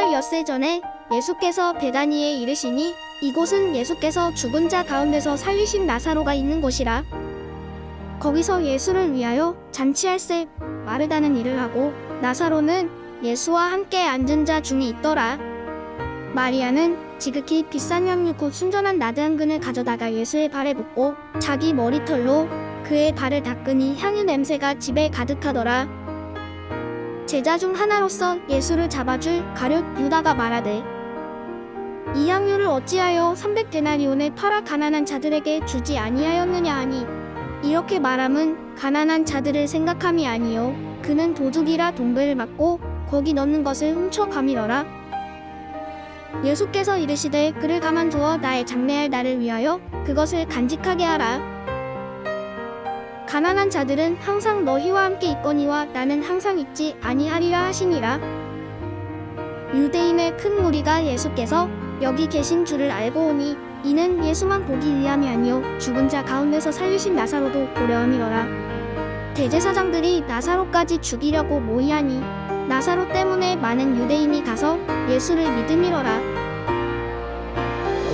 유월절 엿새 전에 예수께서 베다니에 이르시니 이곳은 예수께서 죽은 자 가운데서 살리신 나사로가 있는 곳이라. 거기서 예수를 위하여 잔치할새 마르다는 일을 하고 나사로는 예수와 함께 앉은 자 중에 있더라. 마리아는 지극히 비싼 향유 곧 순전한 나드 한 근을 가져다가 예수의 발에 붓고 자기 머리털로 그의 발을 닦으니 향유 냄새가 집에 가득하더라. 제자 중 하나로서 예수를 잡아줄 가룟 유다가 말하되 이 향유를 어찌하여 300데나리온에 팔아 가난한 자들에게 주지 아니하였느냐 하니 이렇게 말함은 가난한 자들을 생각함이 아니요 그는 도둑이라 동배를 맞고 거기 넣는 것을 훔쳐 가미러라. 예수께서 이르시되 그를 가만두어 나의 장래할 날을 위하여 그것을 간직하게 하라. 가난한 자들은 항상 너희와 함께 있거니와 나는 항상 있지 아니하리라 하시니라. 유대인의 큰 무리가 예수께서 여기 계신 줄을 알고 오니 이는 예수만 보기 위함이 아니요 죽은 자 가운데서 살리신 나사로도 보려함이로라. 대제사장들이 나사로까지 죽이려고 모의하니 나사로 때문에 많은 유대인이 가서 예수를 믿음이로라.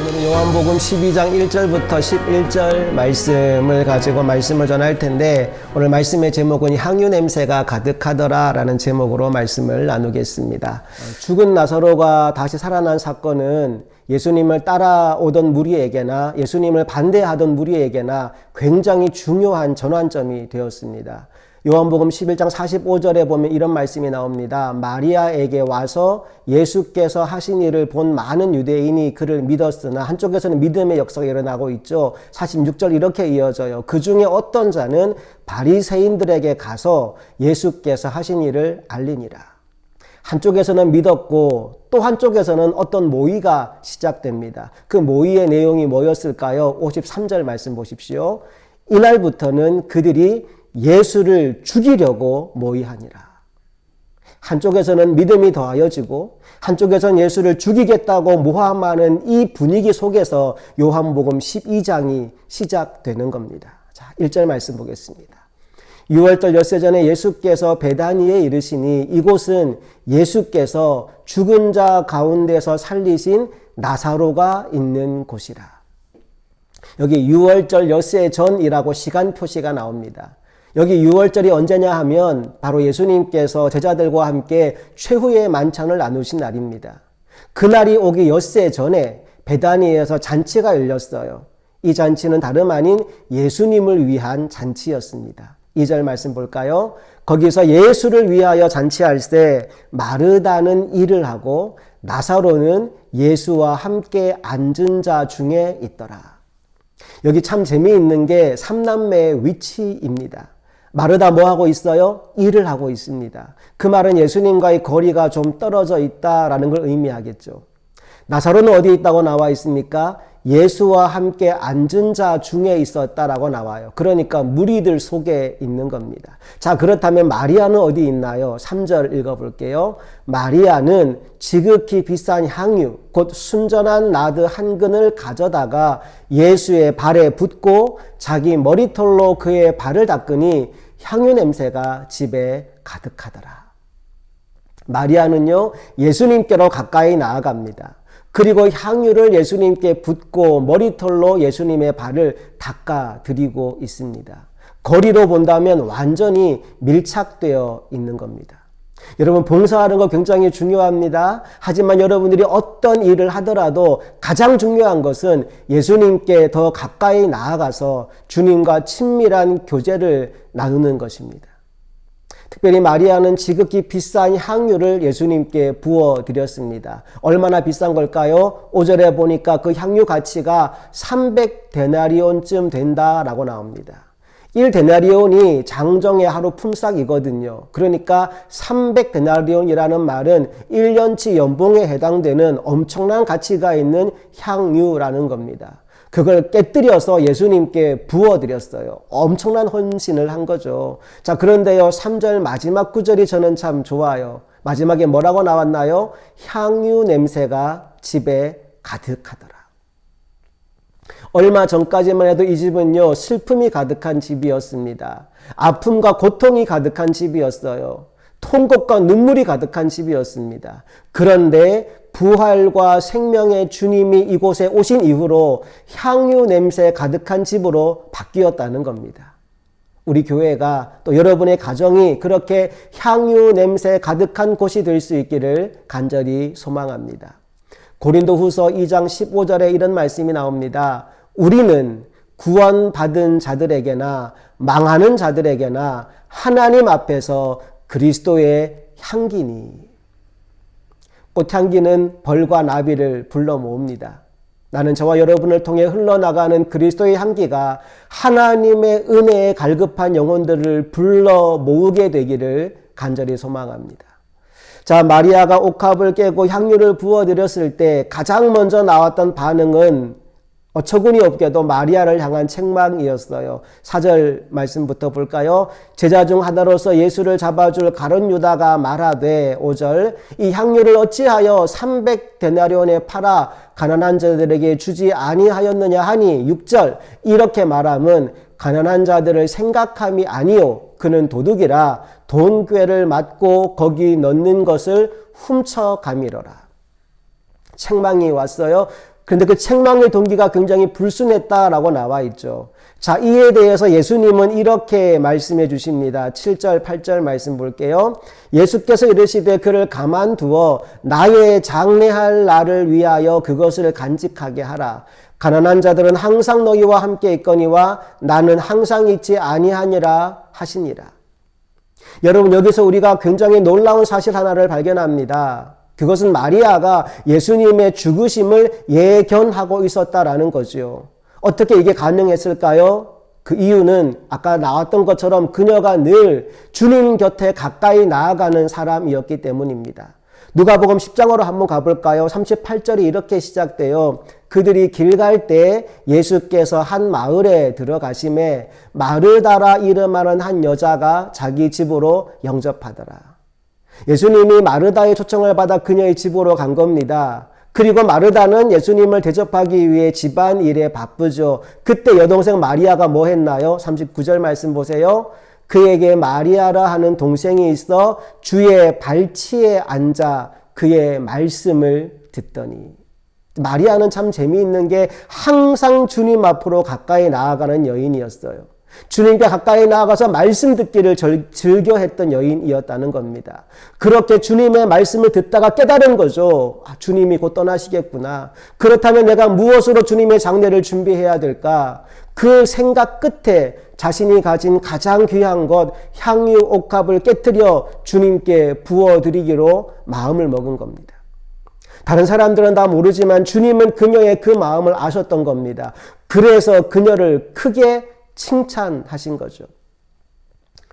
오늘은 요한복음 12장 1절부터 11절 말씀을 가지고 말씀을 전할 텐데 오늘 말씀의 제목은 향유 냄새가 가득하더라 라는 제목으로 말씀을 나누겠습니다. 죽은 나사로가 다시 살아난 사건은 예수님을 따라오던 무리에게나 예수님을 반대하던 무리에게나 굉장히 중요한 전환점이 되었습니다. 요한복음 11장 45절에 보면 이런 말씀이 나옵니다. 마리아에게 와서 예수께서 하신 일을 본 많은 유대인이 그를 믿었으나 한쪽에서는 믿음의 역사가 일어나고 있죠. 46절 이렇게 이어져요. 그 중에 어떤 자는 바리새인들에게 가서 예수께서 하신 일을 알리니라. 한쪽에서는 믿었고 또 한쪽에서는 어떤 모의가 시작됩니다. 그 모의의 내용이 뭐였을까요? 53절 말씀 보십시오. 이날부터는 그들이 예수를 죽이려고 모의하니라. 한쪽에서는 믿음이 더하여지고 한쪽에서는 예수를 죽이겠다고 모함하는 이 분위기 속에서 요한복음 12장이 시작되는 겁니다. 자, 1절 말씀 보겠습니다. 유월절 엿새 전에 예수께서 베다니에 이르시니 이곳은 예수께서 죽은 자 가운데서 살리신 나사로가 있는 곳이라. 여기 유월절 엿새 전이라고 시간 표시가 나옵니다. 여기 유월절이 언제냐 하면 바로 예수님께서 제자들과 함께 최후의 만찬을 나누신 날입니다. 그날이 오기 엿새 전에 베다니에서 잔치가 열렸어요. 이 잔치는 다름 아닌 예수님을 위한 잔치였습니다. 2절 말씀 볼까요? 거기서 예수를 위하여 잔치할 때 마르다는 일을 하고 나사로는 예수와 함께 앉은 자 중에 있더라. 여기 참 재미있는 게 삼남매의 위치입니다. 마르다 뭐 하고 있어요? 일을 하고 있습니다. 그 말은 예수님과의 거리가 좀 떨어져 있다라는 걸 의미하겠죠. 나사로는 어디 있다고 나와 있습니까? 예수와 함께 앉은 자 중에 있었다라고 나와요. 그러니까 무리들 속에 있는 겁니다. 자, 그렇다면 마리아는 어디 있나요? 3절 읽어볼게요. 마리아는 지극히 비싼 향유, 곧 순전한 나드 한 근을 가져다가 예수의 발에 붓고 자기 머리털로 그의 발을 닦으니 향유 냄새가 집에 가득하더라. 마리아는요, 예수님께로 가까이 나아갑니다. 그리고 향유를 예수님께 붓고 머리털로 예수님의 발을 닦아드리고 있습니다. 거리로 본다면 완전히 밀착되어 있는 겁니다. 여러분, 봉사하는 거 굉장히 중요합니다. 하지만 여러분들이 어떤 일을 하더라도 가장 중요한 것은 예수님께 더 가까이 나아가서 주님과 친밀한 교제를 나누는 것입니다. 특별히 마리아는 지극히 비싼 향유를 예수님께 부어드렸습니다. 얼마나 비싼 걸까요? 5절에 보니까 그 향유 가치가 300데나리온쯤 된다라고 나옵니다. 1데나리온이 장정의 하루 품삯이거든요. 그러니까 300데나리온이라는 말은 1년치 연봉에 해당되는 엄청난 가치가 있는 향유라는 겁니다. 그걸 깨뜨려서 예수님께 부어드렸어요. 엄청난 헌신을 한 거죠. 자, 그런데요, 3절 마지막 구절이 저는 참 좋아요. 마지막에 뭐라고 나왔나요? 향유 냄새가 집에 가득하더라. 얼마 전까지만 해도 이 집은요, 슬픔이 가득한 집이었습니다. 아픔과 고통이 가득한 집이었어요. 통곡과 눈물이 가득한 집이었습니다. 그런데 부활과 생명의 주님이 이곳에 오신 이후로 향유 냄새 가득한 집으로 바뀌었다는 겁니다. 우리 교회가 또 여러분의 가정이 그렇게 향유 냄새 가득한 곳이 될 수 있기를 간절히 소망합니다. 고린도후서 2장 15절에 이런 말씀이 나옵니다. 우리는 구원받은 자들에게나 망하는 자들에게나 하나님 앞에서 그리스도의 향기니. 꽃향기는 벌과 나비를 불러 모읍니다. 나는 저와 여러분을 통해 흘러나가는 그리스도의 향기가 하나님의 은혜에 갈급한 영혼들을 불러 모으게 되기를 간절히 소망합니다. 자, 마리아가 옥합을 깨고 향유를 부어드렸을 때 가장 먼저 나왔던 반응은 어처구니 없게도 마리아를 향한 책망이었어요. 4절 말씀부터 볼까요? 제자 중 하나로서 예수를 잡아줄 가룟 유다가 말하되 5절 이 향유를 어찌하여 300데나리온에 팔아 가난한 자들에게 주지 아니하였느냐 하니 6절 이렇게 말함은 가난한 자들을 생각함이 아니요 그는 도둑이라 돈꾀를 맞고 거기 넣는 것을 훔쳐가미러라. 책망이 왔어요. 그런데 그 책망의 동기가 굉장히 불순했다라고 나와 있죠. 자, 이에 대해서 예수님은 이렇게 말씀해 주십니다. 7절, 8절 말씀 볼게요. 예수께서 이르시되 그를 가만두어 나의 장래할 날을 위하여 그것을 간직하게 하라. 가난한 자들은 항상 너희와 함께 있거니와 나는 항상 있지 아니하니라 하시니라. 여러분, 여기서 우리가 굉장히 놀라운 사실 하나를 발견합니다. 그것은 마리아가 예수님의 죽으심을 예견하고 있었다라는 거죠. 어떻게 이게 가능했을까요? 그 이유는 아까 나왔던 것처럼 그녀가 늘 주님 곁에 가까이 나아가는 사람이었기 때문입니다. 누가복음 10장으로 한번 가볼까요? 38절이 이렇게 시작돼요. 그들이 길 갈 때 예수께서 한 마을에 들어가심에 마르다라 이름하는 한 여자가 자기 집으로 영접하더라. 예수님이 마르다의 초청을 받아 그녀의 집으로 간 겁니다. 그리고 마르다는 예수님을 대접하기 위해 집안 일에 바쁘죠. 그때 여동생 마리아가 뭐 했나요? 39절 말씀 보세요. 그에게 마리아라 하는 동생이 있어 주의 발치에 앉아 그의 말씀을 듣더니. 마리아는 참 재미있는 게 항상 주님 앞으로 가까이 나아가는 여인이었어요. 주님께 가까이 나아가서 말씀 듣기를 즐겨 했던 여인이었다는 겁니다. 그렇게 주님의 말씀을 듣다가 깨달은 거죠. 아, 주님이 곧 떠나시겠구나. 그렇다면 내가 무엇으로 주님의 장례를 준비해야 될까? 그 생각 끝에 자신이 가진 가장 귀한 것 향유 옥합을 깨트려 주님께 부어드리기로 마음을 먹은 겁니다. 다른 사람들은 다 모르지만 주님은 그녀의 그 마음을 아셨던 겁니다. 그래서 그녀를 크게 칭찬하신 거죠.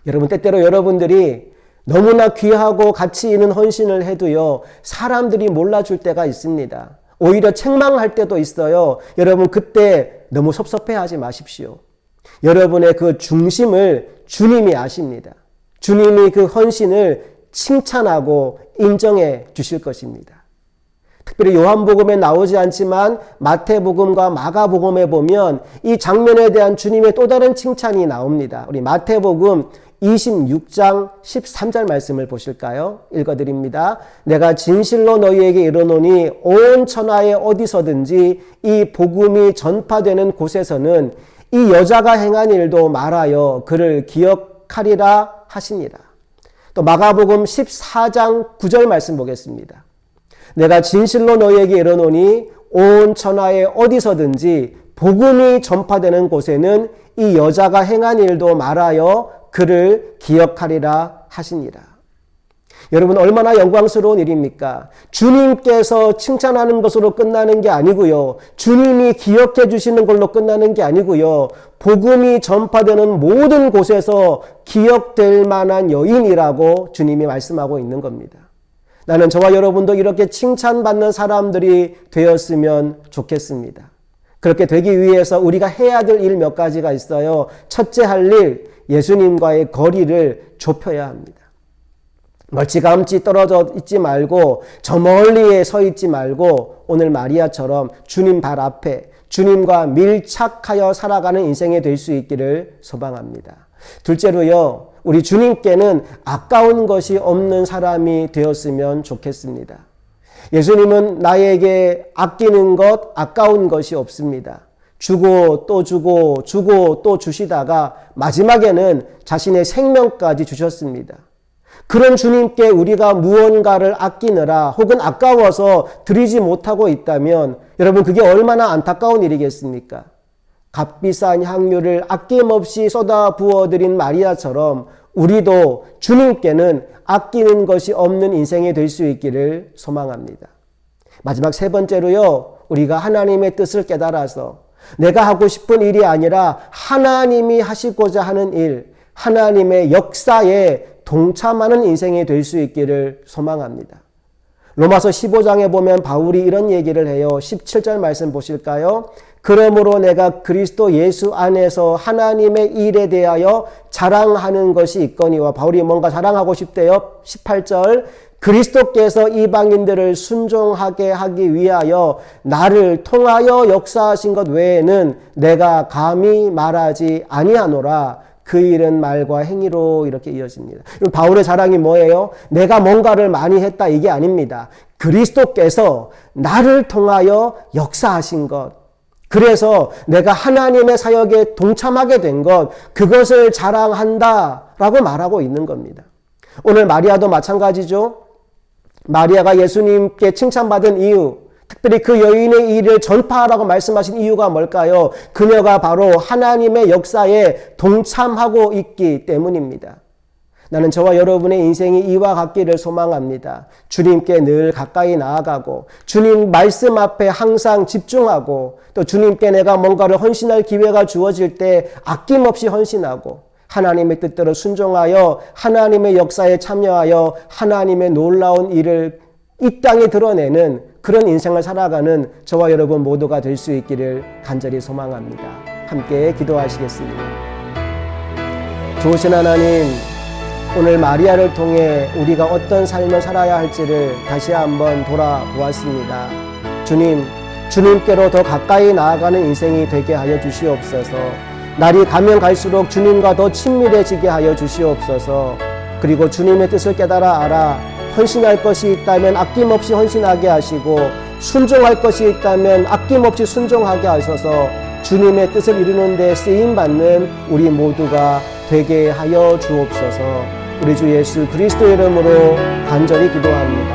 여러분, 때때로 여러분들이 너무나 귀하고 가치 있는 헌신을 해도요, 사람들이 몰라줄 때가 있습니다. 오히려 책망할 때도 있어요. 여러분, 그때 너무 섭섭해하지 마십시오. 여러분의 그 중심을 주님이 아십니다. 주님이 그 헌신을 칭찬하고 인정해 주실 것입니다. 특별히 요한복음에 나오지 않지만 마태복음과 마가복음에 보면 이 장면에 대한 주님의 또 다른 칭찬이 나옵니다. 우리 마태복음 26장 13절 말씀을 보실까요? 읽어드립니다. 내가 진실로 너희에게 이르노니 온 천하에 어디서든지 이 복음이 전파되는 곳에서는 이 여자가 행한 일도 말하여 그를 기억하리라 하시니라. 또 마가복음 14장 9절 말씀 보겠습니다. 내가 진실로 너희에게 이르노니 온 천하에 어디서든지 복음이 전파되는 곳에는 이 여자가 행한 일도 말하여 그를 기억하리라 하시니라. 여러분, 얼마나 영광스러운 일입니까? 주님께서 칭찬하는 것으로 끝나는 게 아니고요. 주님이 기억해 주시는 걸로 끝나는 게 아니고요. 복음이 전파되는 모든 곳에서 기억될 만한 여인이라고 주님이 말씀하고 있는 겁니다. 나는 저와 여러분도 이렇게 칭찬받는 사람들이 되었으면 좋겠습니다. 그렇게 되기 위해서 우리가 해야 될 일 몇 가지가 있어요. 첫째 할 일, 예수님과의 거리를 좁혀야 합니다. 멀찌감치 떨어져 있지 말고 저 멀리에 서 있지 말고 오늘 마리아처럼 주님 발 앞에 주님과 밀착하여 살아가는 인생이 될 수 있기를 소망합니다. 둘째로요, 우리 주님께는 아까운 것이 없는 사람이 되었으면 좋겠습니다. 예수님은 나에게 아끼는 것, 아까운 것이 없습니다. 주고 또 주고 주고 또 주시다가 마지막에는 자신의 생명까지 주셨습니다. 그런 주님께 우리가 무언가를 아끼느라 혹은 아까워서 드리지 못하고 있다면 여러분 그게 얼마나 안타까운 일이겠습니까? 값비싼 향유를 아낌없이 쏟아 부어드린 마리아처럼 우리도 주님께는 아끼는 것이 없는 인생이 될 수 있기를 소망합니다. 마지막 세 번째로요, 우리가 하나님의 뜻을 깨달아서 내가 하고 싶은 일이 아니라 하나님이 하시고자 하는 일, 하나님의 역사에 동참하는 인생이 될 수 있기를 소망합니다. 로마서 15장에 보면 바울이 이런 얘기를 해요. 17절 말씀 보실까요? 그러므로 내가 그리스도 예수 안에서 하나님의 일에 대하여 자랑하는 것이 있거니와, 바울이 뭔가 자랑하고 싶대요. 18절, 그리스도께서 이방인들을 순종하게 하기 위하여 나를 통하여 역사하신 것 외에는 내가 감히 말하지 아니하노라. 그 일은 말과 행위로, 이렇게 이어집니다. 바울의 자랑이 뭐예요? 내가 뭔가를 많이 했다, 이게 아닙니다. 그리스도께서 나를 통하여 역사하신 것, 그래서 내가 하나님의 사역에 동참하게 된 것, 그것을 자랑한다라고 말하고 있는 겁니다. 오늘 마리아도 마찬가지죠. 마리아가 예수님께 칭찬받은 이유, 특별히 그 여인의 일을 전파하라고 말씀하신 이유가 뭘까요? 그녀가 바로 하나님의 역사에 동참하고 있기 때문입니다. 나는 저와 여러분의 인생이 이와 같기를 소망합니다. 주님께 늘 가까이 나아가고 주님 말씀 앞에 항상 집중하고 또 주님께 내가 뭔가를 헌신할 기회가 주어질 때 아낌없이 헌신하고 하나님의 뜻대로 순종하여 하나님의 역사에 참여하여 하나님의 놀라운 일을 이 땅에 드러내는 그런 인생을 살아가는 저와 여러분 모두가 될 수 있기를 간절히 소망합니다. 함께 기도하시겠습니다. 좋으신 하나님, 오늘 마리아를 통해 우리가 어떤 삶을 살아야 할지를 다시 한번 돌아보았습니다. 주님께로 더 가까이 나아가는 인생이 되게 하여 주시옵소서. 날이 가면 갈수록 주님과 더 친밀해지게 하여 주시옵소서. 그리고 주님의 뜻을 깨달아 알아 헌신할 것이 있다면 아낌없이 헌신하게 하시고 순종할 것이 있다면 아낌없이 순종하게 하셔서 주님의 뜻을 이루는 데 쓰임받는 우리 모두가 되게 하여 주옵소서. 우리 주 예수 그리스도 이름으로 간절히 기도합니다.